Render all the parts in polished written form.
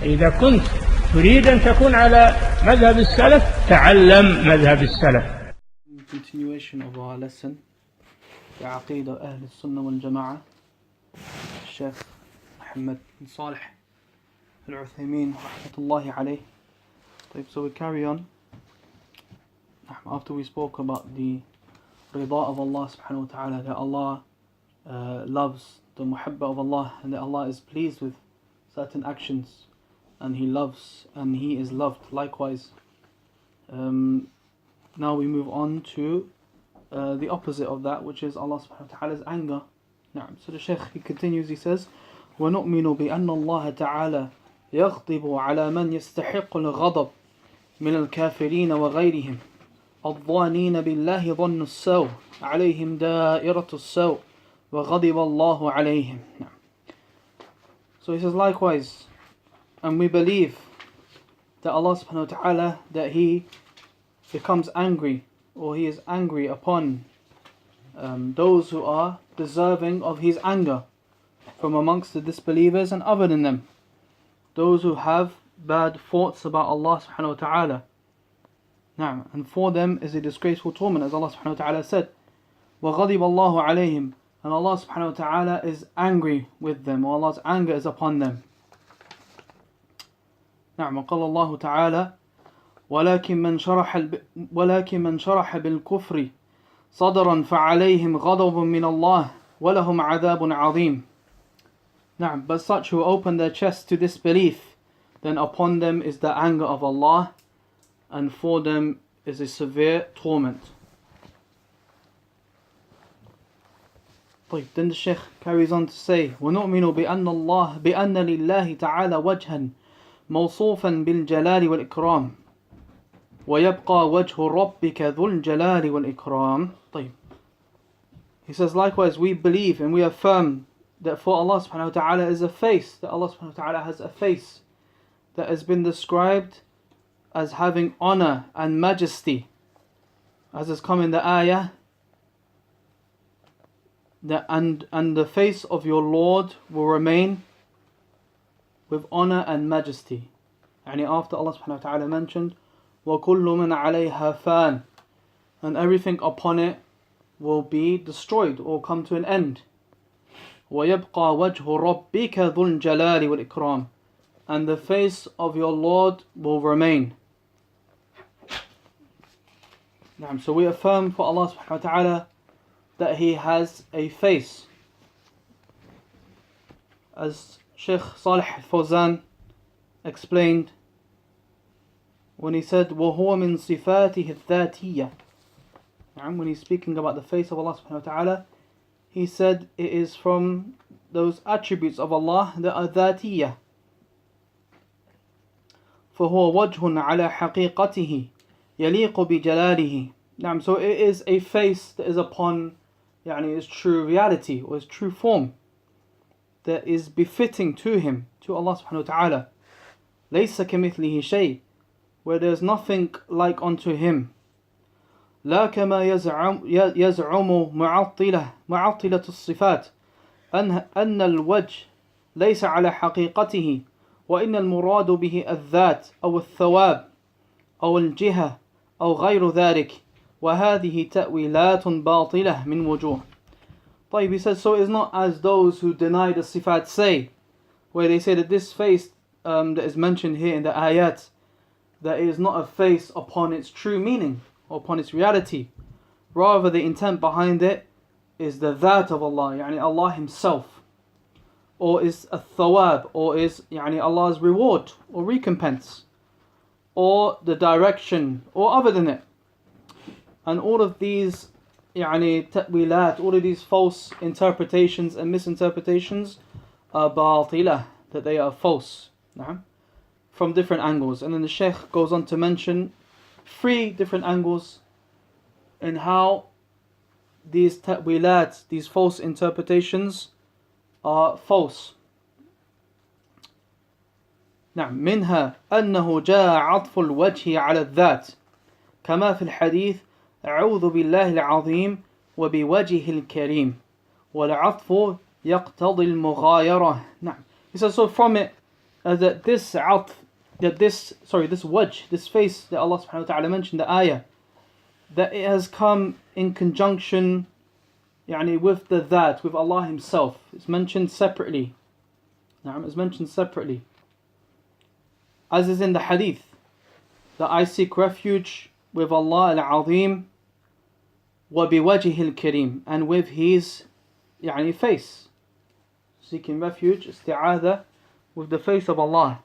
إذا كنت تريد أن تكون على مذهب السلف تعلم مذهب السلف. Continuation of our lesson, the Aqīdah Al-Sunnah wal-Jama'ah, Shaykh Muhammad bin Salih Al-Uthaymeen rahmatullahi alayh. So we carry on after we spoke about the rida of Allah subhanahu wa ta'ala, that Allah loves, the muhabba of Allah, and that Allah is pleased with certain actions, and He loves and He is loved likewise. Now we move on to the opposite of that, which is Allah subhanahu wa ta'ala's anger. So the Shaykh, he continues, he says, وَنُؤْمِنُ بِأَنَّ اللَّهَ تَعَالَى يَغْضِبُ عَلَى مَنْ يَسْتَحِقُّ الْغَضَبِ مِنَ الْكَافِرِينَ وَغَيْرِهِمْ الظَّانِينَ بِاللَّهِ ظَنُّ السَّوْءِ عَلَيْهِمْ دَائِرَةُ السَّوْءِ وَغَضِبَ اللَّهُ عَلَيْهِمْ. So he says, likewise, and we believe that Allah subhanahu wa ta'ala, that He becomes angry, or He is angry upon those who are deserving of His anger from amongst the disbelievers and other than them, those who have bad thoughts about Allah subhanahu wa ta'ala. And for them is a disgraceful torment, as Allah subhanahu wa ta'ala said, وَغَضِبَ اللَّهُ عَلَيْهِمْ, and Allah subhanahu wa ta'ala is angry with them, or Allah's anger is upon them. وقال الله تعالى ولكن من شرح بالكفر صدرا فعليهم غضب من الله ولهم عذاب عظيم. But such who open their chests to disbelief, then upon them is the anger of Allah, and for them is a severe torment. Then the Shaykh carries on to say, وَنُؤْمِنُ بِأَنَّ لِلَّهِ تَعَالَى وَجْهًا موصوفا بالجلال والإكرام ويبقى وجه ربك ذو الجلال والإكرام. He says, likewise we believe and we affirm that for Allah subhanahu wa ta'ala is a face, that Allah subhanahu wa ta'ala has a face that has been described as having honor and majesty, as has come in the ayah, that and the face of your Lord will remain with honor and majesty. After Allah subhanahu wa ta'ala mentioned وَكُلُّ مَنْ عَلَيْهَا فَانٍ, and everything upon it will be destroyed or come to an end. وَيَبْقَى وَجْهُ رَبِّكَ ذُو الْجَلَالِ وَالْإِكْرَامِ, and the face of your Lord will remain. So we affirm for Allah subhanahu wa ta'ala that He has a face, as Shaykh Salih al-Fawzan explained when he said وَهُوَ مِن صِفَاتِهِ الذَّاتِيَّةِ. When he's speaking about the face of Allah subhanahu wa ta'ala, he said it is from those attributes of Allah that are ذاتية. فَهُوَ وَجْهٌ عَلَى حَقِيقَتِهِ يَلِيقُ بِجَلَالِهِ. So it is a face that is upon its true reality, or its true form, that is befitting to Him, to Allah subhanahu wa ta'ala. لَيْسَ كَمِثْلِهِ شَيْءٍ, where there is nothing like unto Him. لَا كَمَا يَزْعُمُ مُعَطِّلَةُ الصِّفَاتِ أَنَّ الْوَجْهِ لَيْسَ عَلَى حَقِيقَتِهِ وَإِنَّ الْمُرَادُ بِهِ الذَّاتِ أو الثواب أو الجهة أو غير ذلك وهذه تأويلات باطلة من وجوه. He says, so it is not as those who deny the sifat say, where they say that this face that is mentioned here in the ayat, that it is not a face upon its true meaning or upon its reality. Rather, the intent behind it is the that of Allah, Allah Himself, or is a thawab, or is Allah's reward or recompense, or the direction, or other than it. And all of these ta'wilat, all of these false interpretations and misinterpretations are batilah, that they are false, from different angles. And then the Shaykh goes on to mention 3 different angles in how these ta'wilat, these false interpretations, are false. منها أنه جاء عطف الوجه على الذات كما في الحديث أعوذ بالله العظيم وبوجهه الكريم والعطف يقتضي المغايرة. He says, so from it that this atf, this wajh, this face that Allah subhanahu wa ta'ala mentioned, the ayah, that it has come in conjunction with the that, with Allah Himself. It's mentioned separately. It's mentioned separately. As is in the hadith, that I seek refuge with Allah al-Azim wa biwajhihil kareem, and with His face. Seeking refuge, isti'adha, with the face of Allah.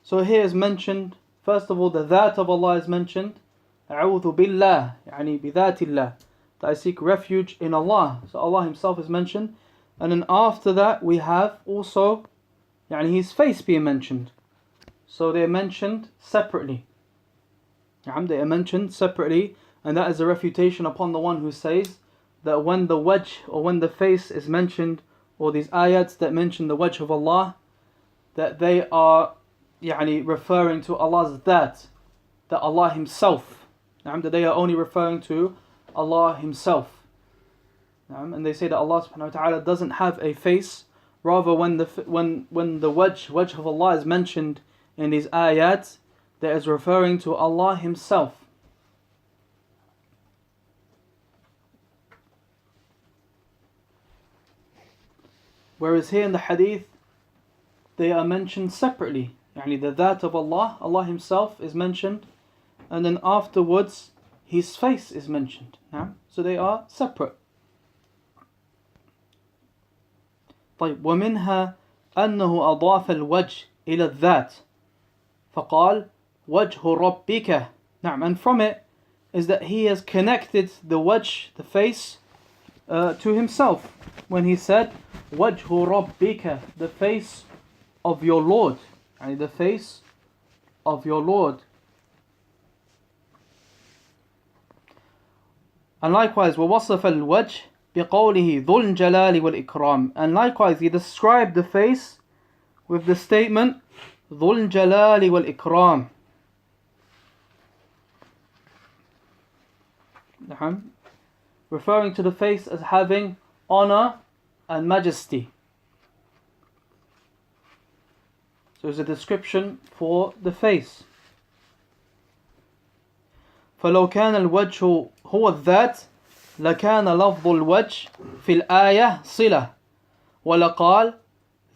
So here is mentioned, first of all, the that of Allah is mentioned. A'udhu billah, bidhatillah, that I seek refuge in Allah. So Allah Himself is mentioned. And then after that we have also His face being mentioned. So they are mentioned separately. They are mentioned separately, and that is a refutation upon the one who says that when the wajh, or when the face is mentioned, or these ayats that mention the wajh of Allah, that they are referring to Allah's that Allah Himself, that they are only referring to Allah Himself. And they say that Allah subhanahu wa ta'ala doesn't have a face. Rather, when the wajh of Allah is mentioned in these ayats, that is referring to Allah Himself. Whereas here in the hadith, they are mentioned separately. The that of Allah, Allah Himself is mentioned, and then afterwards His face is mentioned. So they are separate. طيب ومنها أنه أضاف الوجه إلى الذات فقال وجه ربك. And from it is that he has connected the wajh, the face, to himself when he said وجه ربك, the face of your Lord, the face of your Lord. And likewise ووصف الوجه بقوله ذو الجلال والإكرام, and likewise he described the face with the statement ذو الجلال والإكرام. Referring to the face as having honor and majesty. So it's a description for the face. فلو كان الوجه هو الذات لكان لفظ الوجه في الآية صلة ولقال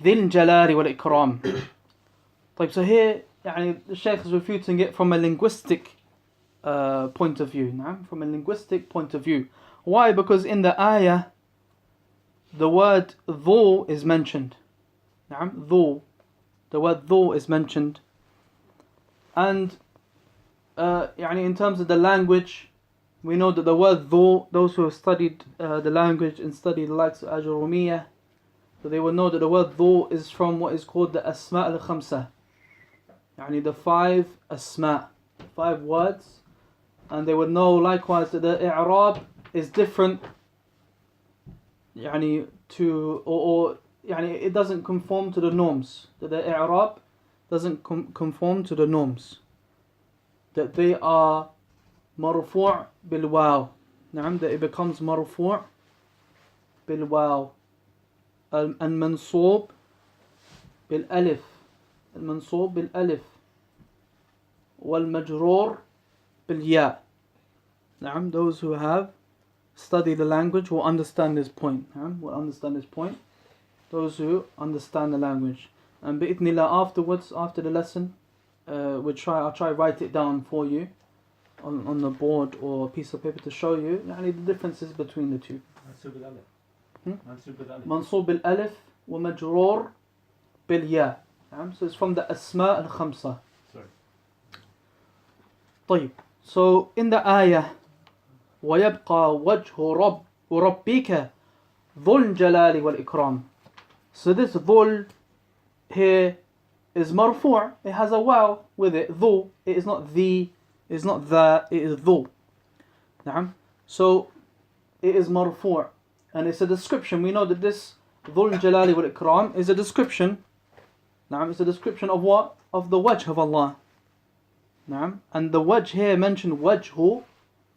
ذي الجلال والإكرام. طيب, so here the Shaykh is refuting it from a linguistic point of view. From a linguistic point of view. Why? Because in the ayah the word ذو is mentioned. ذو, the word ذو is mentioned, and in terms of the language, we know that the word ذو, those who have studied the language and studied the likes of Ajurumiyah, so they will know that the word ذو is from what is called the Asma' al-Khamsa, the 5 Asma', 5 words, and they would know likewise that the i'rab is different, it doesn't conform to the norms, that the i'rab doesn't conform to the norms, that they are marfu' bil waw, that it becomes marfu' bil waw, and mansoob bil alif, المنصوب بالألف والمجرور بالياء. Those who have studied the language will understand this point. Those who understand the language. And bi'idhnillah, afterwards, after the lesson, I'll try to write it down for you on the board or a piece of paper to show you the differences between the two. Mansoob bil alif wa majroor bil ya. So it's from the Asma' al-Khamsa. طيب, so in the ayah وَيَبْقَى وَجْهُ رَبِّكَ ذُو الْجَلَالِ وَالْإِكْرَامِ. So this dhul here is marfu', it has a waw with it, dhu, it is not the, it is not the, it is dhu. So it is marfu', and it's a description. We know that this dhul jalali wal ikram is a description. It's a description of what? Of the wajh of Allah. And the wajh here mentioned wajhu.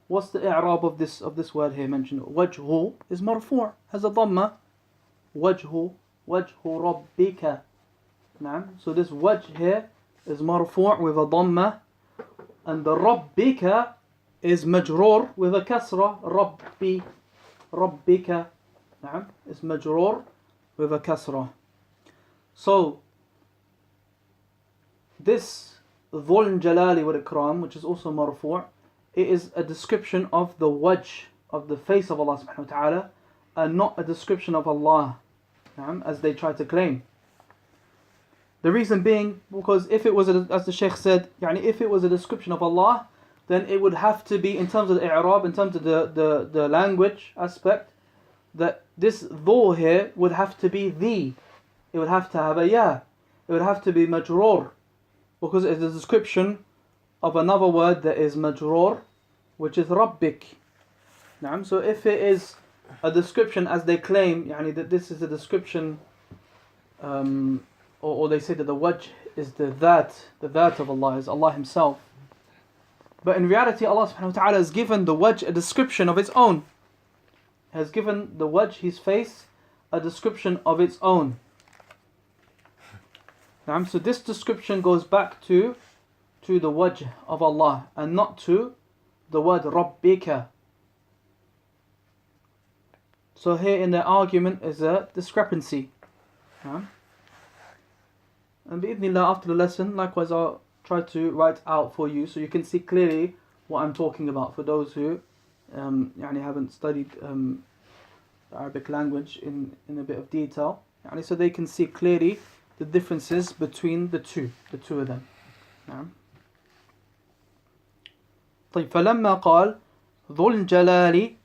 What's the i'rab of this word here mentioned? Wajhu is marfu', has a dhamma. Wajhu rabbika. So this wajh here is marfu' with a dhamma, and the rabbika is majroor with a kasra. Rabbika is majroor with a kasra. So this dhul jalali wal ikram, which is also marfu', it is a description of the wajh, of the face of Allah subhanahu wa ta'ala, and not a description of Allah, as they try to claim. The reason being, because if it was, as the Shaykh said, if it was a description of Allah, then it would have to be, in terms of the i'rab, in terms of the language aspect, that this dhu here would have to be the. It would have to have a ya. It would have to be majroor, because it's a description of another word that is majroor, which is rabbik. So if it is a description, as they claim, that this is a description, or they say that the wajh is the dhat of Allah, is Allah Himself. But in reality, Allah subhanahu wa ta'ala has given the wajh a description of its own. Has given the wajh, His face, a description of its own. So this description goes back to the wajh of Allah, and not to the word rabbika. So here in the argument is a discrepancy. And bi'idhnillah, after the lesson, likewise I'll try to write out for you so you can see clearly what I'm talking about, for those who haven't studied the Arabic language in a bit of detail, so they can see clearly the differences between the two of them. طيب فلما قال ذو الجلال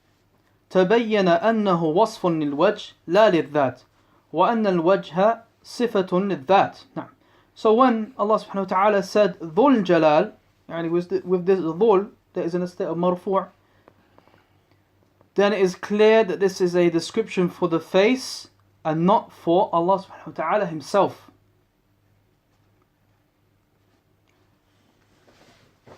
تبين أنه وصف للوجه لا للذات وأن الوجه صفة للذات. So when Allah subhanahu wa ta'ala said ذو الجلال, with this dhul that is in a state of marfu', then it is clear that this is a description for the face and not for Allah subhanahu wa ta'ala Himself.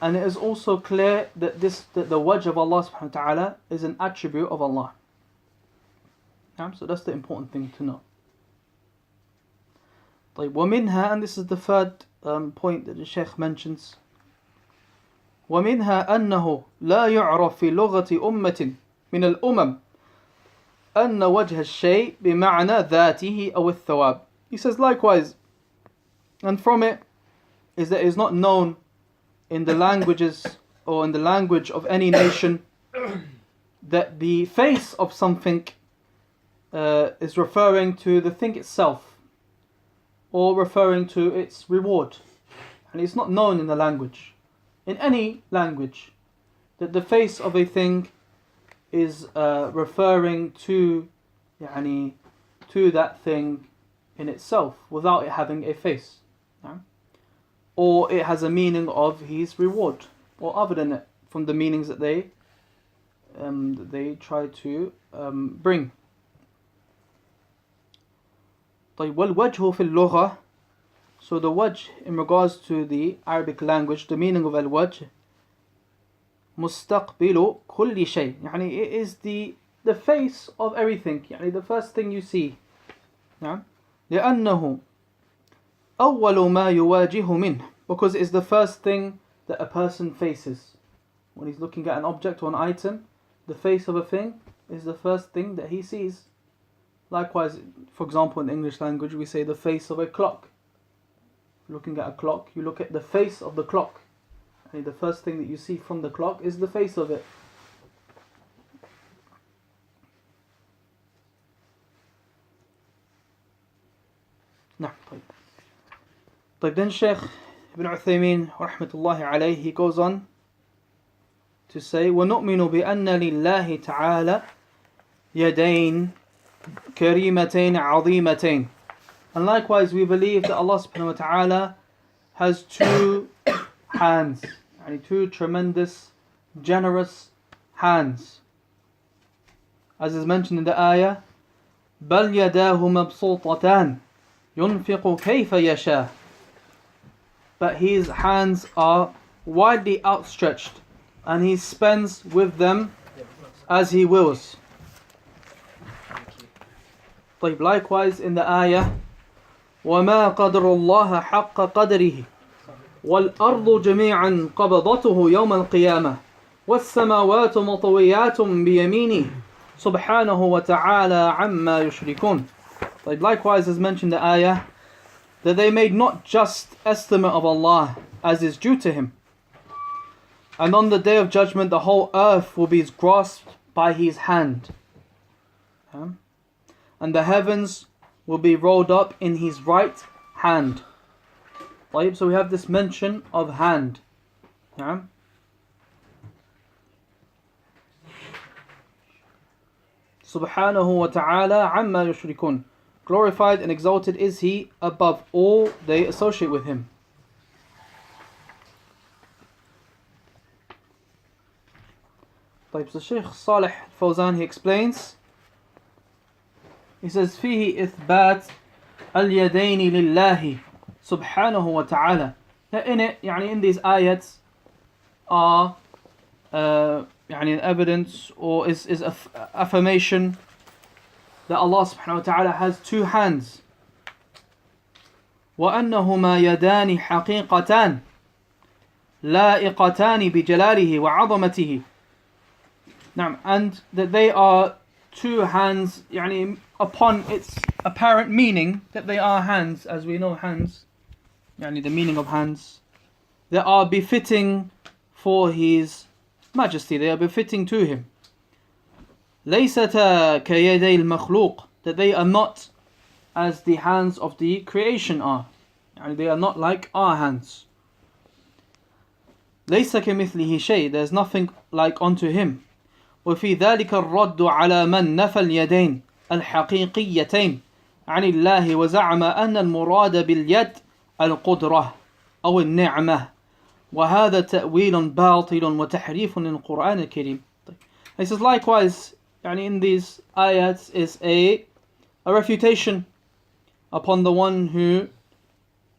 And it is also clear that the wajh of Allah subhanahu wa ta'ala is an attribute of Allah. So that's the important thing to know. طيب ومنها, and this is the third point that the Shaykh mentions. ومنها أنه لا يعرف في لغة أمة من الأمم أن وجه الشيء بمعنى ذاته أو الثواب. He says likewise, and from it is that it is not known in the languages or in the language of any nation that the face of something is referring to the thing itself or referring to its reward. And it's not known in the language, in any language, that the face of a thing is referring to that thing in itself without it having a face. Or it has a meaning of His reward, or other than it, from the meanings that they try to bring. طيب والوجه في اللغة, so the wajh in regards to the Arabic language, the meaning of al-wajh, مستقبل كل شيء, it is the face of everything, the first thing you see. لأنه أول ما يواجه منه, because it is the first thing that a person faces. When he's looking at an object or an item, the face of a thing is the first thing that he sees. Likewise, for example, in the English language, we say the face of a clock. Looking at a clock, you look at the face of the clock. And the first thing that you see from the clock is the face of it. نعم طيب. طيب then Shaykh Ibn Uthaymeen rahmatullahi alayhi, he goes on to say وَنُؤْمِنُ بِأَنَّ لِلَّهِ تَعَالَى يَدَيْنِ كَرِيمَتَيْنِ عَظِيمَتَيْنِ. And likewise we believe that Allah subhanahu wa ta'ala has two hands, two tremendous, generous hands. As is mentioned in the ayah, بَلْ يَدَاهُ مَبْسُوطَتَانِ يُنْفِقُ كَيْفَ يَشَاءُ. But His hands are widely outstretched, and He spends with them as He wills. Likewise in the ayah, وَمَا قَدْرُ اللَّهَ حَقَّ قَدْرِهِ وَالْأَرْضُ جَمِيعًا قَبْضَتُهُ يَوْمَ الْقِيَامَةِ وَالسَّمَاوَاتُ مَطْوِيَّاتٌ بِيَمِينِهِ سُبْحَانَهُ وَتَعَالَى عَمَّا يُشْرِكُونَ. Likewise as mentioned the ayah, that they made not just estimate of Allah as is due to Him. And on the day of judgment the whole earth will be grasped by His hand. And the heavens will be rolled up in His right hand. So we have this mention of hand. Subhanahu wa ta'ala amma yushrikun. Glorified and exalted is He above all they associate with Him. So Shaykh Salih Fawzan, he explains, he says فيه إثبات اليدين لله سبحانه وتعالى. In it, in these ayats are evidence, or is affirmation that Allah subhanahu wa ta'ala has two hands. وأنهما يدان حقيقتان لائقتان بجلاله وعظمته. And that they are two hands, upon its apparent meaning, that they are hands, as we know hands, the meaning of hands, they are befitting for His Majesty, they are befitting to Him. لَيْسَتَا كَيَدَيْ الْمَخْلُوقِ, that they are not as the hands of the creation are. They are not like our hands. لَيْسَ كَمِثْلِهِ شَيْءٍ, there is nothing like unto Him. وفي ذلك الرد على من نفى اليدين الحقيقيتين عن الله وزعم أن المراد باليد القدرة أو النعمة وهذا تأويل باطل وتحريف للقرآن الكريم. He says likewise, in these ayats is a refutation upon the one who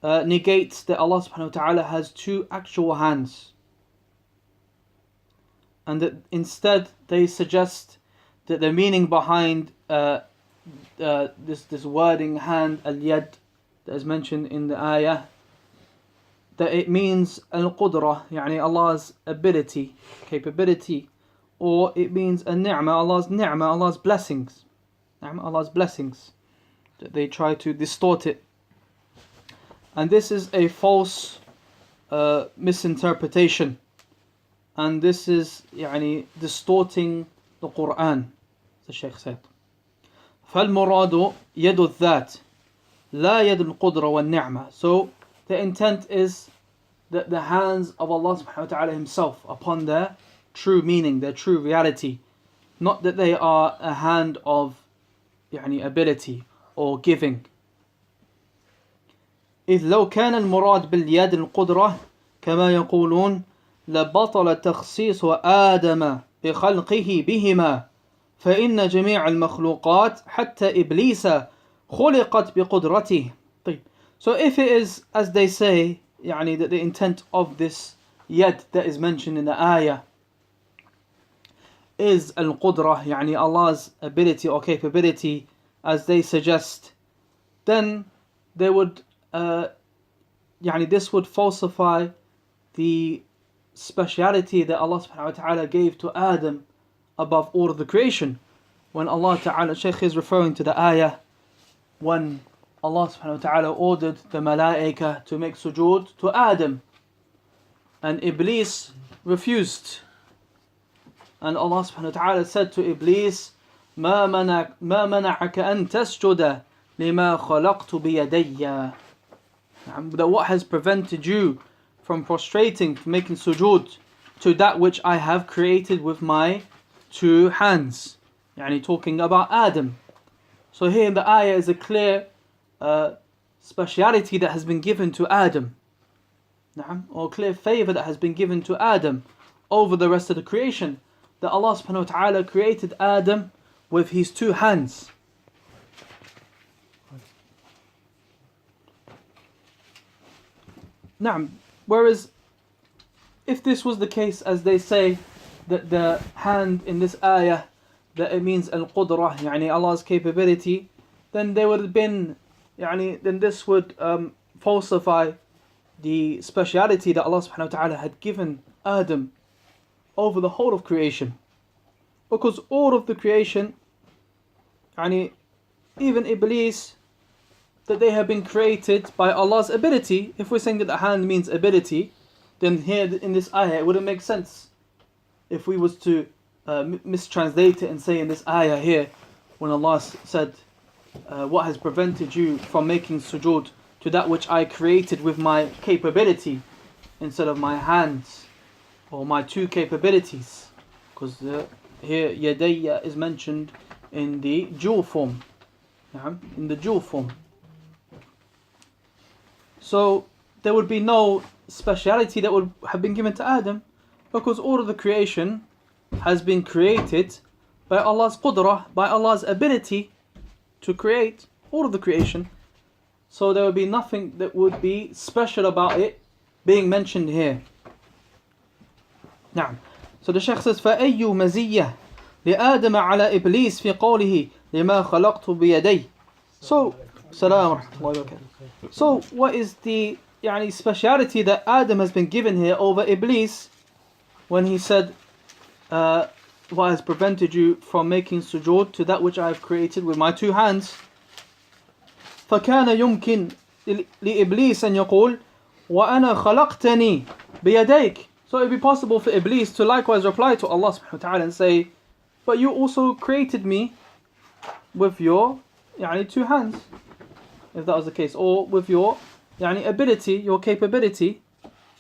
negates that Allah subhanahu wa ta'ala has two actual hands. And that instead they suggest that the meaning behind this wording hand, al-yad, that is mentioned in the ayah, that it means al-qudrah, Allah's ability, capability, or it means al-ni'mah, Allah's blessings. Allah's blessings. That they try to distort it. And this is a false misinterpretation. And this is distorting the Quran, the Shaykh said. فَالْمُرَادُ يَدُ الذَّاتِ لَا يَدُ الْقُدْرَ وَالنِّعْمَةِ. So the intent is that the hands of Allah subhanahu wa ta'ala Himself upon their true meaning, their true reality. Not that they are a hand of ability or giving. إذ لو كان المراد باليد القدرة كما يقولون لبطل تخصيص آدم بخلقه بهما فإن جميع المخلوقات حتى إبليس خلقت بقدرته. So if it is as they say, that the intent of this yad that is mentioned in the ayah is al-qudrah, Allah's ability or capability, as they suggest, then they would this would falsify the speciality that Allah subhanahu wa ta'ala gave to Adam above all of the creation. When Allah ta'ala, Shaykh is referring to the ayah when Allah subhanahu wa ta'ala ordered the malaika to make sujood to Adam, and Iblis refused, and Allah subhanahu wa ta'ala said to Iblis, ما منعك أن تسجد لما خلقت بيدي. That what has prevented you from prostrating, from making sujood to that which I have created with my two hands. Talking about Adam. So here in the ayah is a clear speciality that has been given to Adam. Or clear favor that has been given to Adam over the rest of the creation. That Allah subhanahu wa ta'ala created Adam with His two hands. Whereas if this was the case, as they say, that the hand in this ayah, that it means al-qudrah, Allah's capability, then there would have been then this would falsify the speciality that Allah subhanahu wa ta'ala had given Adam over the whole of creation. Because all of the creation, even Iblis, that they have been created by Allah's ability. If we're saying that the hand means ability, then here in this ayah it wouldn't make sense if we was to mistranslate it and say in this ayah here, when Allah said, what has prevented you from making sujood to that which I created with my capability instead of my hands or my two capabilities, because here yadayya is mentioned in the dual form, in the dual form. So there would be no speciality that would have been given to Adam, because all of the creation has been created by Allah's qudrah, by Allah's ability to create all of the creation. So there would be nothing that would be special about it being mentioned here. Now, so the Shaykh says, فَأَيُّ مَزِيَّةٍ لِآدَمَ عَلَى إِبْلِيسِ فِي قَوْلِهِ لِمَا خَلَقْتُ بِيَدَيْهِ. So, salam wa rahmatullahi wa barakatuh. So, what is the speciality that Adam has been given here over Iblis when he said, what has prevented you from making sujood to that which I have created with my two hands? فَكَانَ يُمْكِنْ لِإِبْلِيسَ أَنْ يَقُولْ وَأَنَا خَلَقْتَنِي بِيَدَيْكِ. So it would be possible for Iblis to likewise reply to Allah subhanahu wa ta'ala and say, but you also created me with your two hands, if that was the case, or with your ability, your capability.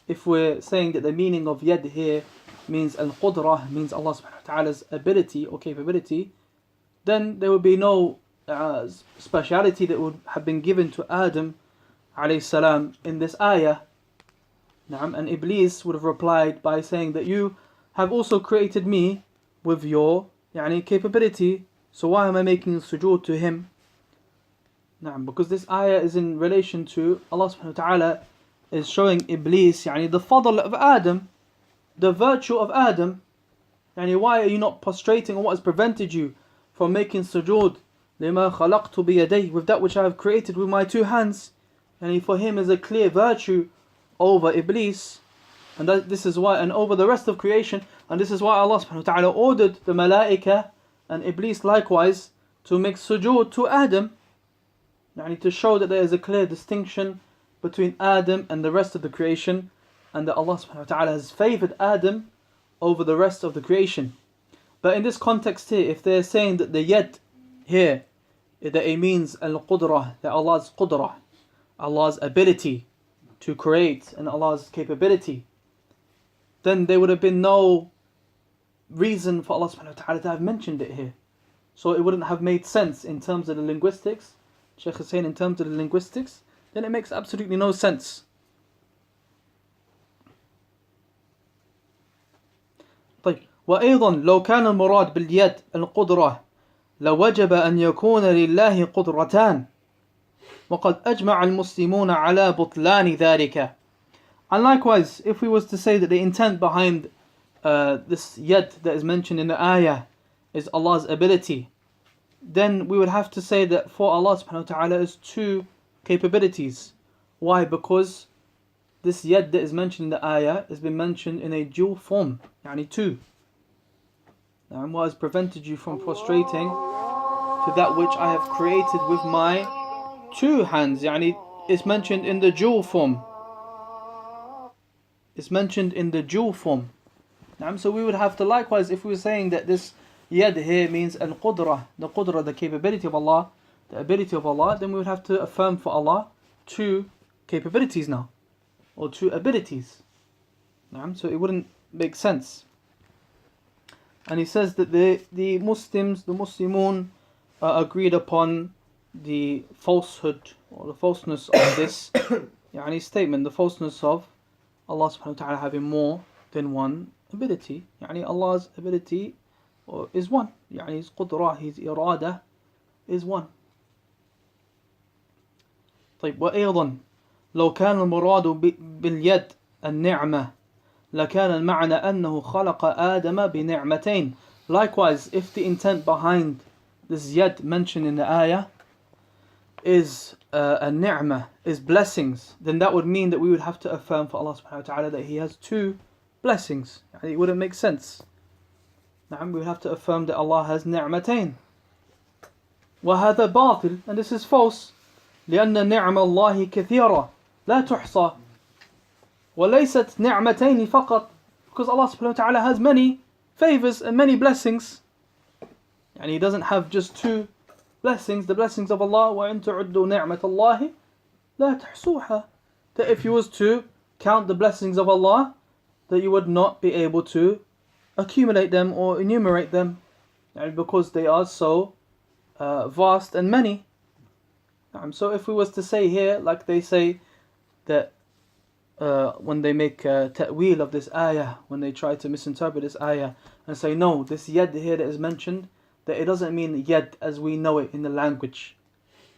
If we're saying that the meaning of yad here means al-qudrah, means Allah subhanahu wa ta'ala's ability or capability, then there would be no speciality that would have been given to Adam alayhi salam in this ayah. And Iblis would have replied by saying that you have also created me with your capability, so why am I making sujood to him? Because this ayah is in relation to Allah subhanahu wa ta'ala is showing Iblis the fadl of Adam, the virtue of Adam. Why are you not prostrating, or what has prevented you from making sujood لِمَا خَلَقْتُ بِيَدَيْهِ, with that which I have created with my two hands? For him is a clear virtue over Iblis, and this is why, and over the rest of creation, and this is why Allah subhanahu wa ta'ala ordered the malaika and Iblis likewise to make sujood to Adam, to show that there is a clear distinction between Adam and the rest of the creation, and that Allah subhanahu wa ta'ala has favored Adam over the rest of the creation. But in this context here, if they're saying that the yad here, that it means al-qudrah, that Allah's qudrah, Allah's ability to create and Allah's capability, then there would have been no reason for Allah subhanahu wa ta'ala to have mentioned it here. So it wouldn't have made sense in terms of the linguistics. Shaykh is saying in terms of the linguistics, then it makes absolutely no sense. طيب وأيضا لو كان المراد باليد القدرة لوجب أن يكون لله قدرتان وقد أجمع المسلمون على بطلان ذلك. And likewise, if we was to say that the intent behind this yad that is mentioned in the ayah is Allah's ability, then we would have to say that for Allah subhanahu wa ta'ala is two capabilities. Why? Because this yad that is mentioned in the ayah has been mentioned in a dual form, two. And what has prevented you from prostrating to that which I have created with my two hands? It's mentioned in the dual form. It's mentioned in the dual form. So we would have to likewise, if we were saying that this yad here means al-qudrah, the capability of Allah, the ability of Allah, then we would have to affirm for Allah two capabilities now, or two abilities. So it wouldn't make sense. And he says that the Muslims, the Muslimun, agreed upon the falsehood or the falseness of this statement, the falseness of Allah subhanahu wa ta'ala having more than one ability. Allah's ability is one. His qudrah, his irada is one. طيب وأيضا لو كان المراد باليد النعمة لكان المعنى أنه خلق آدم بنعمتين. Likewise, if the intent behind this yad mentioned in the ayah is a ni'mah, is blessings, then that would mean that we would have to affirm for Allah subhanahu wa ta'ala that He has two blessings. It wouldn't make sense. We would have to affirm that Allah has ni'matain. وهذا باطل, and this is false. لأن نعم الله كثيرة لا تحصى وليست نعمتين فقط, because Allah subhanahu wa ta'ala has many favors and many blessings, and He doesn't have just two blessings, the blessings of Allah. وَإِن تُعُدُّوا نِعْمَةَ اللَّهِ لَا تَحْصُوهَا, that if you was to count the blessings of Allah, that you would not be able to accumulate them or enumerate them, because they are so vast and many. So if we was to say here, like they say that when they make ta'weel of this ayah, when they try to misinterpret this ayah and say, no, this yad here that is mentioned, that it doesn't mean yad as we know it in the language.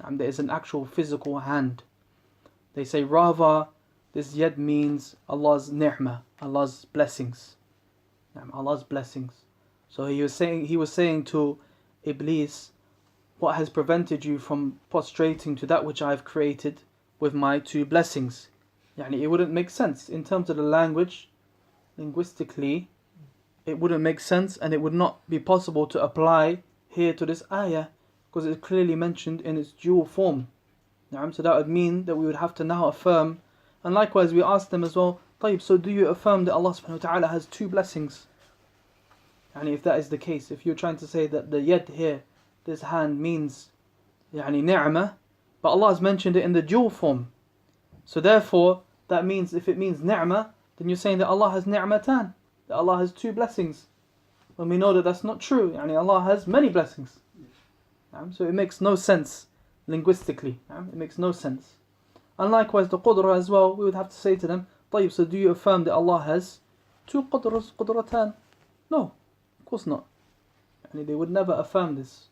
There is an actual physical hand. They say rather this yad means Allah's ni'mah, Allah's blessings. Allah's blessings. So he was saying to Iblis, what has prevented you from prostrating to that which I have created with my two blessings? It wouldn't make sense in terms of the language, linguistically. It wouldn't make sense, and it would not be possible to apply here to this ayah, because it's clearly mentioned in its dual form. So that would mean that we would have to now affirm, and likewise we ask them as well, طيب, so do you affirm that Allah subhanahu wa ta'ala has two blessings? And if that is the case, if you're trying to say that the yad here, this hand, means ni'mah, but Allah has mentioned it in the dual form, so therefore that means if it means ni'mah, then you're saying that Allah has ni'matan, that Allah has two blessings, when we know that that's not true. Allah has many blessings. So it makes no sense linguistically. It makes no sense. And likewise the qudra as well, we would have to say to them, طيب, so do you affirm that Allah has two qudras, qudratan? No, of course not. They would never affirm this.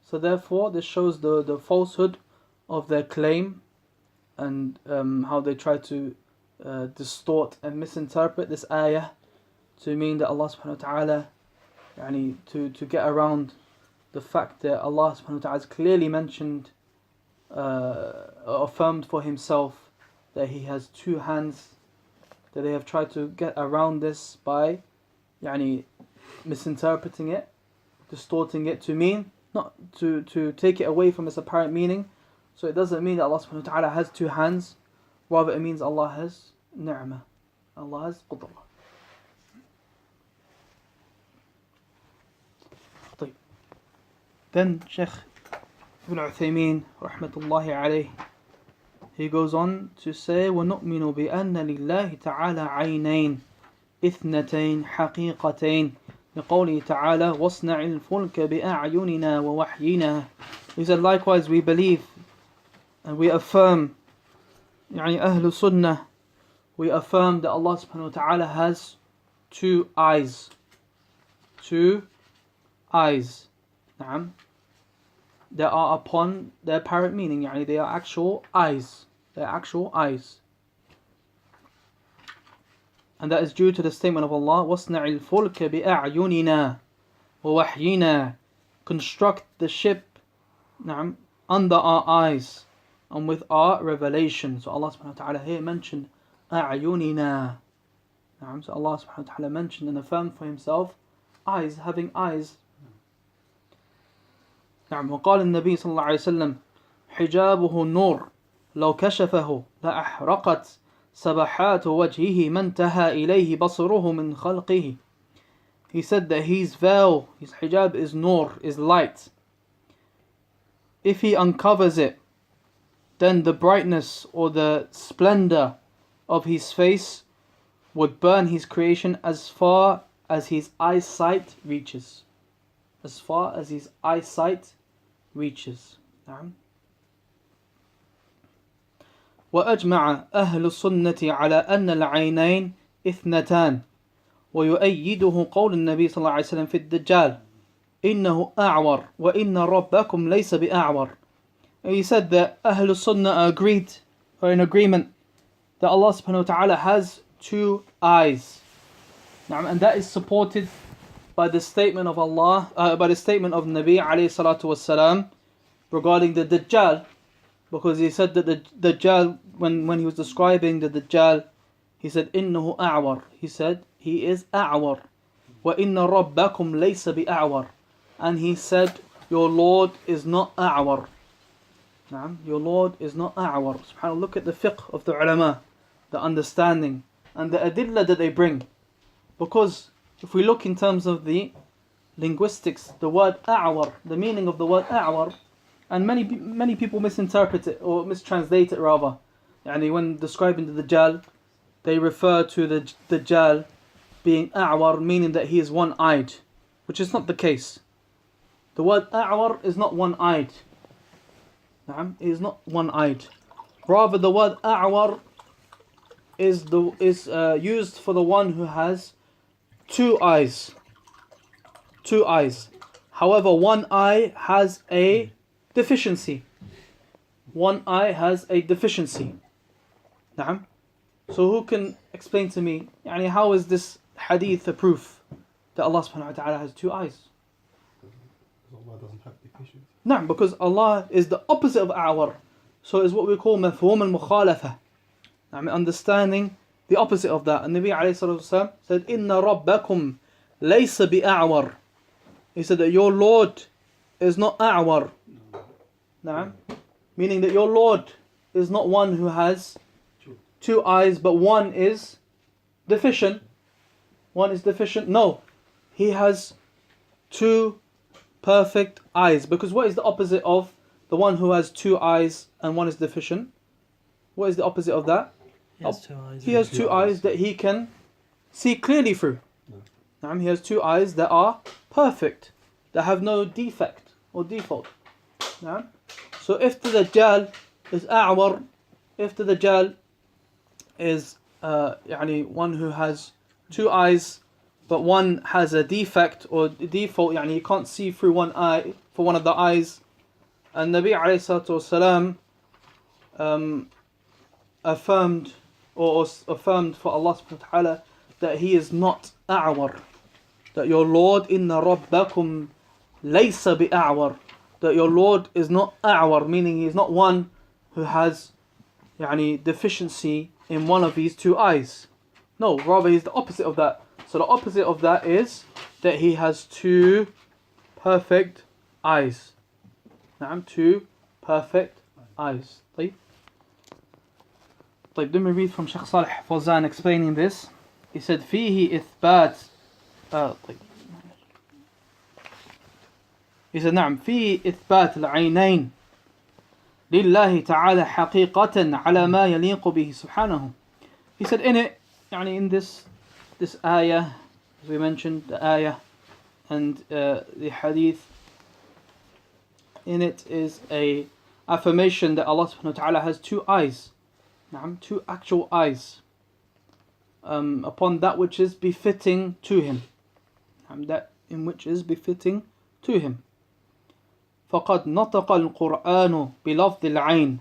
So therefore this shows the falsehood of their claim, and how they try to distort and misinterpret this ayah to mean that Allah subhanahu wa ta'ala, to get around the fact that Allah subhanahu wa ta'ala has clearly mentioned, affirmed for Himself that He has two hands, that they have tried to get around this by misinterpreting it, distorting it to mean, not to take it away from its apparent meaning. So it doesn't mean that Allah subhanahu wa ta'ala has two hands, rather it means Allah has ni'mah, Allah has qudra. Then Shaykh Al-Uthaymeen rahmatullahi alayhi, he goes on to say, وَنُؤْمِنُ بِأَنَّ لِلَّهِ تَعَالَى عَيْنَيْنِ إِثْنَتَيْنِ حَقِيقَتَيْنِ لِقَوْلِهِ تَعَالَى وَاصْنَعِ الْفُلْكَ بِأَعْيُنِنَا وَوَحْيِنَا. He said, likewise we believe and we affirm, Ahlul Sunnah, we affirm that Allah subhanahu wa ta'ala has two eyes. Two eyes. They are upon their apparent meaning, they are actual eyes. They are actual eyes. And that is due to the statement of Allah, وَاصْنَعِ الْفُلْكَ بِأَعْيُنِنَا وَوَحْيِنَا. Construct the ship under our eyes and with our revelation. So Allah subhanahu wa ta'ala here mentioned أَعْيُنِنَا. So Allah subhanahu wa ta'ala mentioned and affirmed for Himself eyes, having eyes. وقال النبي صلى الله عليه وسلم حجابه النور لو كشفه لأحرقت سبحات وجهه ما انتهى إليه بصره من خلقه. He said that his veil, his hijab is nur, is light. If he uncovers it, then the brightness or the splendor of his face would burn his creation as far as his eyesight reaches. As far as his eyesight reaches. وأجمع أهل السنة على أن العينين اثنتان ويؤيده قول النبي صلى الله عليه وسلم في الدجال إنه أعور وإن ربكم ليس بأعور. He said that Ahlul Sunnah agreed, or in agreement, that Allah subhanahu wa ta'ala has two eyes. And that is supported by the statement of Allah, by the statement of Nabi alayhi salatu wassalam regarding the Dajjal. Because he said that the Dajjal, when he was describing the Dajjal, he said, إِنَّهُ أَعْوَرٌ. He said, he is أَعْوَرٌ. وَإِنَّ رَبَّكُمْ لَيْسَ بِأَعْوَرٌ. And he said, your Lord is not أَعْوَرٌ. Your Lord is not أَعْوَرٌ. SubhanAllah, look at the fiqh of the ulama, the understanding, and the adillah that they bring. Because if we look in terms of the linguistics, the word أَعْوَرٌ, the meaning of the word أَعْوَرٌ, and many people misinterpret it, or mistranslate it rather. When describing the Dajjal, they refer to the Dajjal being أعور, meaning that he is one-eyed, which is not the case. The word أعور is not one-eyed. It is not one-eyed. Rather, the word أعور is used for the one who has two eyes. Two eyes. However, one eye has a deficiency. One eye has a deficiency. نعم. So who can explain to me, how is this hadith a proof that Allah subhanahu wa ta'ala has two eyes? Because Allah doesn't have deficiency. No, because Allah is the opposite of a'war. So it's what we call mafhum al-mukhalafa. Understanding the opposite of that. And Nabi alayhi salatu wasalam said, Inna rabbakum laysa bi'a'war. He said that your Lord is not a'war. Meaning that your Lord is not one who has two eyes, but one is deficient. One is deficient. No, he has two perfect eyes. Because what is the opposite of the one who has two eyes and one is deficient? What is the opposite of that? He has two eyes. He has two eyes that he can see clearly through. He has two eyes that are perfect, that have no defect or default. So if the Dajjal is a'war, if the Dajjal is one who has two eyes, but one has a defect or default, he can't see through one eye, for one of the eyes, and Nabi alayhi salatu wasalam affirmed for Allah subhanahu wa ta'ala that he is not a'war, that your Lord, inna rabbakum laysa bi'a'war, that your Lord is not a'war, meaning he is not one who has deficiency in one of these two eyes. No, rather he's the opposite of that. So the opposite of that is that he has two perfect eyes. Two perfect eyes. طيب. Let me read from Shaykh Salih Fawzan explaining this. He said, فيه إثبات He said, نعم فيه إثبات العينين لله تعالى حقيقة على ما يليق به سبحانه. He said in it, in this ayah, as we mentioned, the ayah and the hadith, in it is a affirmation that Allah subhanahu wa ta'ala has two eyes, two actual eyes, upon that which is befitting to him, that in which is befitting to him. فقد نطق القرآن بلفظ العين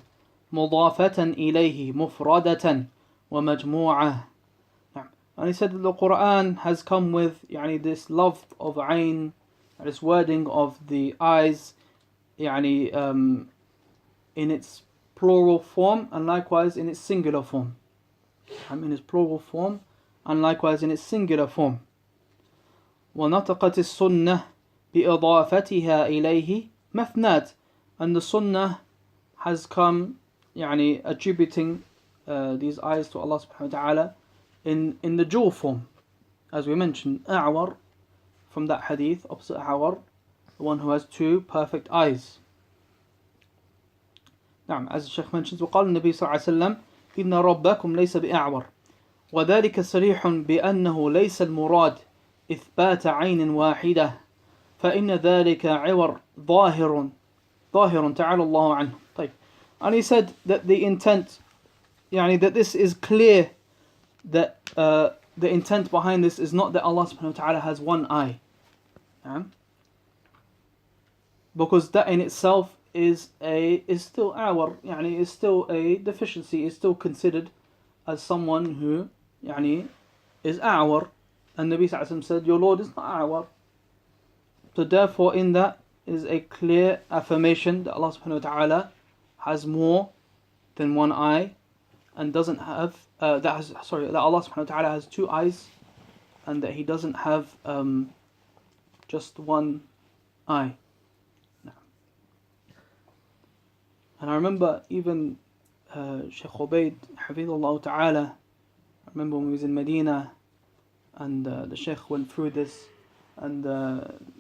مضافة إليه مفردة ومجموعة. And he said that the Quran has come with this love of ayn, this wording of the eyes, in its plural form and likewise in its singular form. In its plural form and likewise in its singular form. ونطقت السنة بإضافتها إليه مثنات. And the Sunnah has come attributing these eyes to Allah subhanahu wa ta'ala in the dual form, as we mentioned, a'war, from that hadith, opposite a'war, the one who has two perfect eyes. As the Shaykh mentions, وقال النبي صلى الله عليه وسلم إن ربكم ليس بأعور وذلك صريح بأنه ليس المراد إثبات عين واحدة فإن ذلك عور ظاهر تعالى الله عنه. طيب. And he said that the intent, that this is clear, that the intent behind this is not that Allah subhanahu wa ta'ala has one eye. Because that in itself is still awar, is still a deficiency, is still considered as someone who is awar. And Nabi sallallahu alaihi wasallam said, your Lord is not awar. So therefore in that is a clear affirmation that Allah subhanahu wa ta'ala has more than one eye and doesn't have that Allah subhanahu wa ta'ala has two eyes and that He doesn't have just one eye. And I remember even Shaykh Ubaid Hafidhullah Ta'ala, I remember when we was in Medina and the Shaykh went through this, and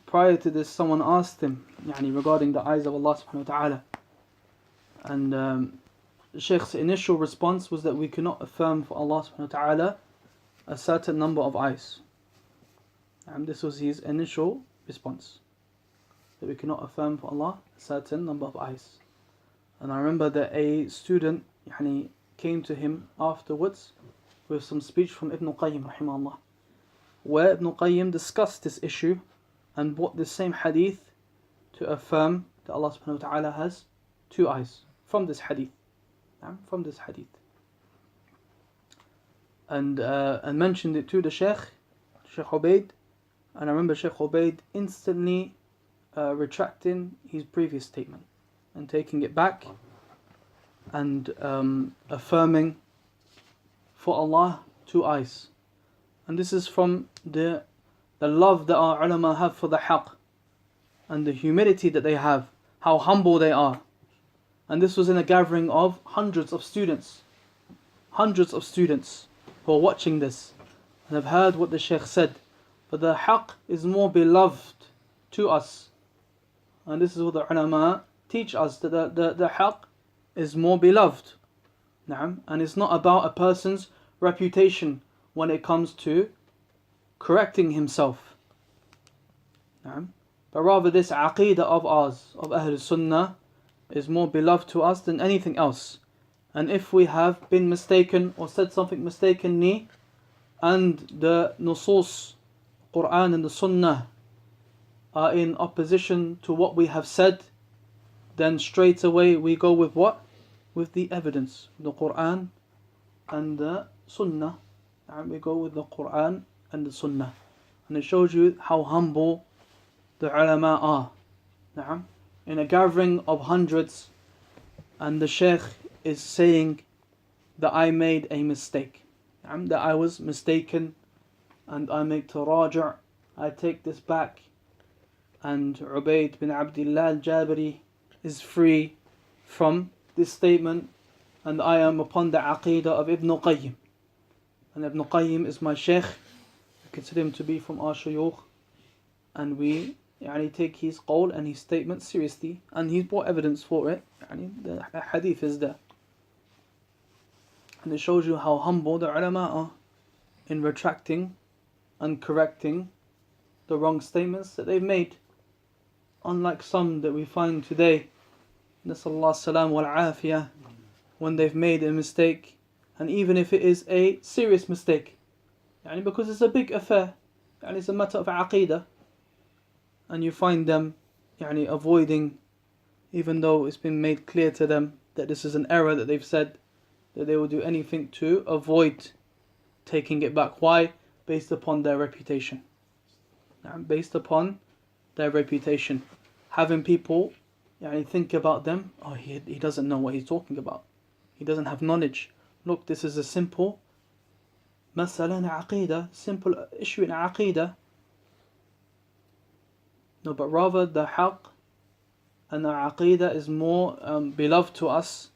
prior to this someone asked him regarding the eyes of Allah subhanahu wa ta'ala, and the Shaykh's initial response was that we cannot affirm for Allah subhanahu wa ta'ala a certain number of eyes. And this was his initial response, that we cannot affirm for Allah a certain number of eyes. And I remember that a student came to him afterwards with some speech from Ibn Qayyim rahimahullah, where Ibn Qayyim discussed this issue and brought this same hadith to affirm that Allah subhanahu wa ta'ala has two eyes from this hadith. And mentioned it to the Shaykh Ubaid, and I remember Shaykh Ubaid instantly retracting his previous statement and taking it back and affirming for Allah two eyes. And this is from the love that our ulama have for the haqq and the humility that they have, how humble they are. And this was in a gathering of hundreds of students who are watching this and have heard what the Shaykh said. But the haqq is more beloved to us, and this is what the ulama teach us, that the haqq is more beloved. And it's not about a person's reputation when it comes to correcting himself, but rather this aqīdah of ours, of Ahl-Sunnah, is more beloved to us than anything else. And if we have been mistaken or said something mistakenly, and the nusus, Quran and the Sunnah, are in opposition to what we have said, then straight away we go with what? With the evidence, the Quran and the Sunnah. And we go with the Quran and the Sunnah. And it shows you how humble the ulama are. In a gathering of hundreds, and the Shaykh is saying that I made a mistake, that I was mistaken, and I make taraja', I take this back, and Ubaid bin Abdullah al-Jabiri is free from this statement, and I am upon the aqīdah of Ibn Qayyim. And Ibn Qayyim is my Shaykh. I consider him to be from our shuyukh, and we take his qawl and his statement seriously, and he's brought evidence for it. The hadith is there, and it shows you how humble the ulama are in retracting and correcting the wrong statements that they've made, unlike some that we find today, nasallallahu salam wal afiyah, when they've made a mistake, and even if it is a serious mistake, because it's a big affair, it's a matter of aqīdah, and you find them avoiding, even though it's been made clear to them that this is an error that they've said, that they will do anything to avoid taking it back. Why? Based upon their reputation. Based upon their reputation. Having people think about them, oh, he doesn't know what he's talking about. He doesn't have knowledge. Look, this is a simple masala in aqīdah, simple issue in aqīdah. No, but rather the haqq and the aqīdah is more beloved to us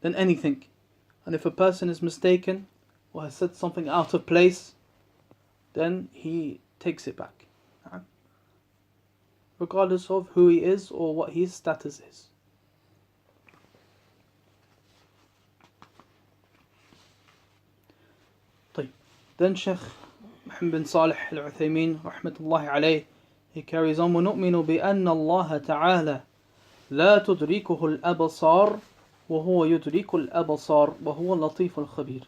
than anything. And if a person is mistaken or has said something out of place, then he takes it back, regardless of who he is or what his status is. Then Shaykh Muhammad bin Salih Al-Uthaymeen rahmatullahi alayh, he carries on, وَنُؤْمِنُ بِأَنَّ اللَّهَ تَعَالَى لَا تُدْرِكُهُ الْأَبْصَارُ وَهُوَ يُدْرِكُ الْأَبْصَارُ وَهُوَ اللَّطِيفُ الْخَبِيرُ.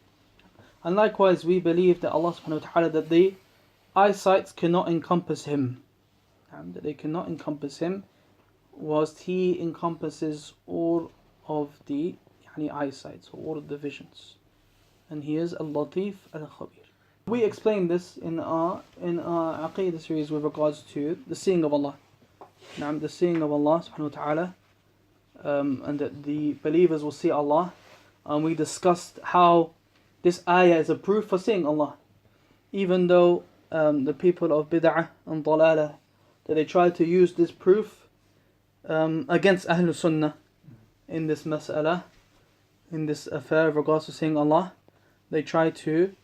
And likewise we believe that Allah subhanahu wa ta'ala, that the eyesights cannot encompass him, that they cannot encompass him, whilst he encompasses all of the eyesights, or all of the visions, and he is Al-Latif Al-Khabir. We explained this in our Aqīdah series with regards to the seeing of Allah. The seeing of Allah subhanahu wa ta'ala and that the believers will see Allah. And we discussed how this ayah is a proof for seeing Allah. Even though the people of bid'ah and dalalah, that they try to use this proof against Ahlul Sunnah in this mas'ala, in this affair of regards to seeing Allah. They try to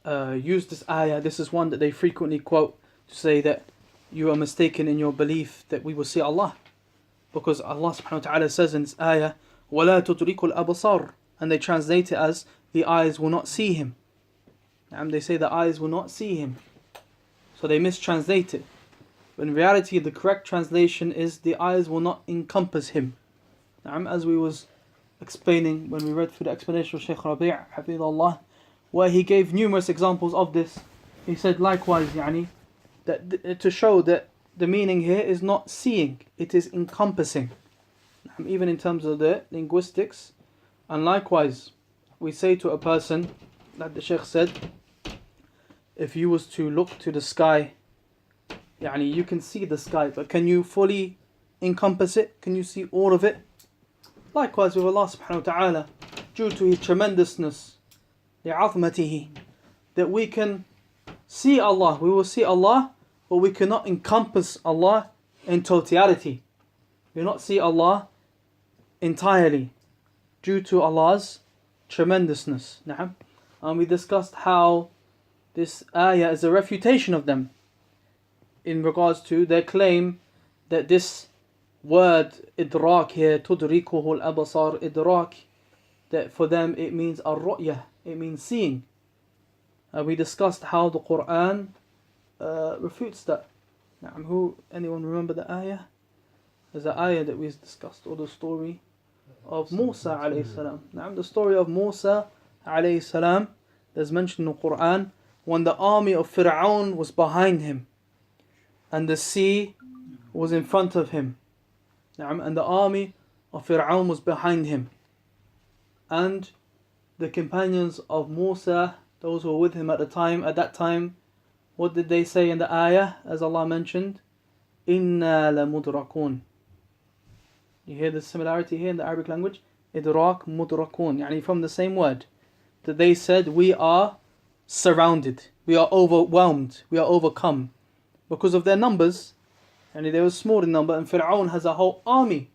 use this ayah. This is one that they frequently quote to say that you are mistaken in your belief that we will see Allah, because Allah subhanahu wa ta'ala says in this ayah, وَلَا تُدْرِكُ الْأَبْصَارِ, and they translate it as the eyes will not see him. And they say the eyes will not see him, so they mistranslate it. But in reality, the correct translation is the eyes will not encompass him. As we was explaining when we read through the explanation of Shaykh Rabi' Hafidhullah, where he gave numerous examples of this. He said likewise, that to show that the meaning here is not seeing, it is encompassing, even in terms of the linguistics. And likewise, we say to a person, like the Shaykh said, if you was to look to the sky, you can see the sky, but can you fully encompass it? Can you see all of it? Likewise with Allah subhanahu wa ta'ala, due to His tremendousness, li'azmatihi, that we can see Allah, we will see Allah, but we cannot encompass Allah in totality. We will not see Allah entirely, due to Allah's tremendousness. And we discussed how this ayah is a refutation of them in regards to their claim that this word idrak here, tudrikuhu al-absar, idrak, that for them it means ar-ru'yah, it means seeing. We discussed how the Quran refutes that. Anyone remember the ayah? There's an ayah that we discussed, or the story of Musa alayhi salam. The story of Musa alayhi salam, there's mentioned in the Quran, when the army of Fir'aun was behind him and the sea was in front of him, and the army of Fir'aun was behind him, and the companions of Musa, those who were with him at that time, what did they say in the ayah, as Allah mentioned? Inna lamudrakun. You hear the similarity here in the Arabic language? Idrak, mudrakun, from the same word. That they said, we are surrounded, we are overwhelmed, we are overcome, because of their numbers. They were small in number, and Fir'aun has a whole army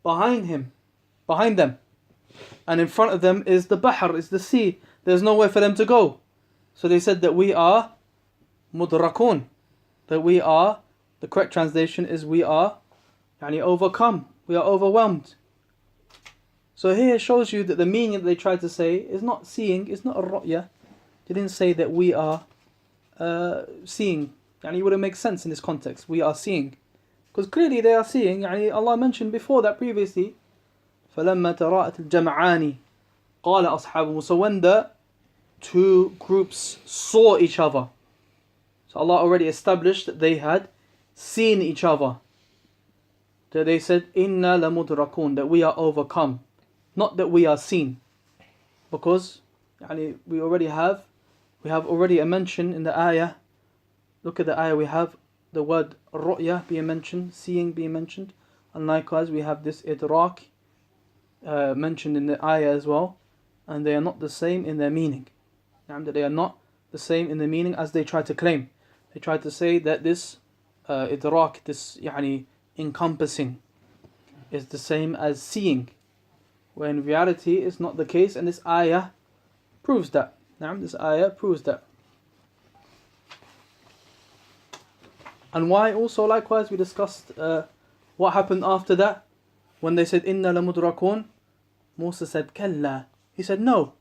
behind them. And in front of them is the Bahr, is the sea. There's nowhere for them to go. So they said that we are mudrakun, that we are, the correct translation is we are overcome, we are overwhelmed. So here it shows you that the meaning that they tried to say is not seeing, it's not a ru'ya. They didn't say that we are seeing. It wouldn't make sense in this context. We are seeing, because clearly they are seeing. Allah mentioned before that previously, فَلَمَّا تَرَاءَتِ الْجَمْعَانِ قَالَ أَصْحَابُهُ. So when the two groups saw each other, so Allah already established that they had seen each other. That they said, إِنَّا لَمُدْرَكُونَ, that we are overcome, not that we are seen. Because we have already a mention in the ayah. Look at the ayah, we have the word ru'ya being mentioned, seeing being mentioned, and likewise we have this idrak mentioned in the ayah as well, and they are not the same in their meaning. They are not the same in the meaning as they try to claim. They try to say that this idrak, this encompassing, is the same as seeing, where in reality it's not the case, and this ayah proves that. This ayah proves that. And why also likewise we discussed what happened after that. When they said inna lamudrakun, Musa said kalla. He said no.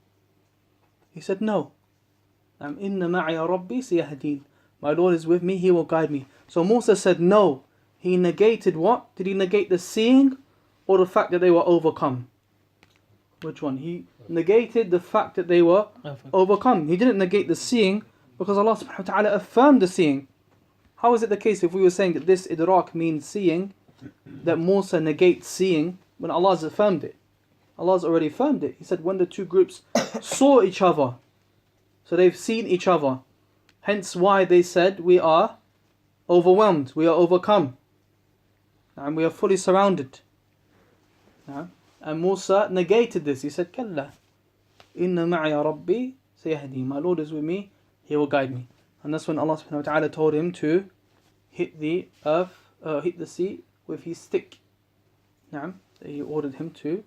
Inna ma'iya rabbi siyahdeen. My Lord is with me, He will guide me. So Musa said no. He negated what? Did he negate the seeing or the fact that they were overcome? Which one? He negated the fact that they were overcome. He didn't negate the seeing, because Allah subhanahu wa ta'ala affirmed the seeing. How is it the case if we were saying that this idrak means seeing, that Musa negates seeing when Allah has affirmed it? Allah has already affirmed it. He said when the two groups saw each other, so they've seen each other. Hence why they said we are overwhelmed, we are overcome. And we are fully surrounded. And Musa negated this. He said, Kalla, inna ma'ya rabbi sayahdi. My Lord is with me, He will guide me. And that's when Allah subhanahu wa ta'ala told him to hit the sea with his stick. He ordered him to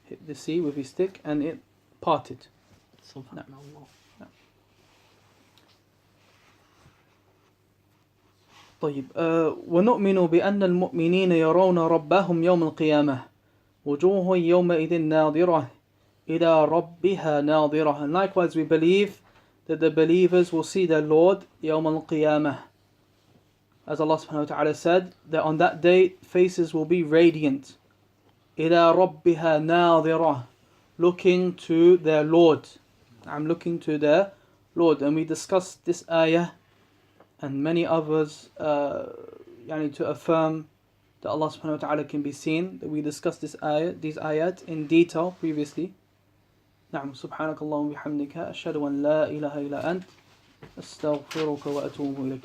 hit the sea with his stick and it parted. Subhanallah. طيب ونؤمن بأن المؤمنين يرون ربهم يوم القيامة وجوه يومئذ ناظرة إلى ربها ناظرة. And likewise we believe that the believers will see their Lord يوم القيامة. As Allah subhanahu wa ta'ala said, that on that day faces will be radiant. إلى ربها ناظرة, looking to their Lord. I'm looking to their Lord. And we discussed this ayah and many others to affirm that Allah subhanahu wa ta'ala can be seen. That we discussed these ayat in detail previously. نعم سبحانك اللهم وبحمدك أشهد أن لا إله إلا أنت أستغفرك وأتوب إليك.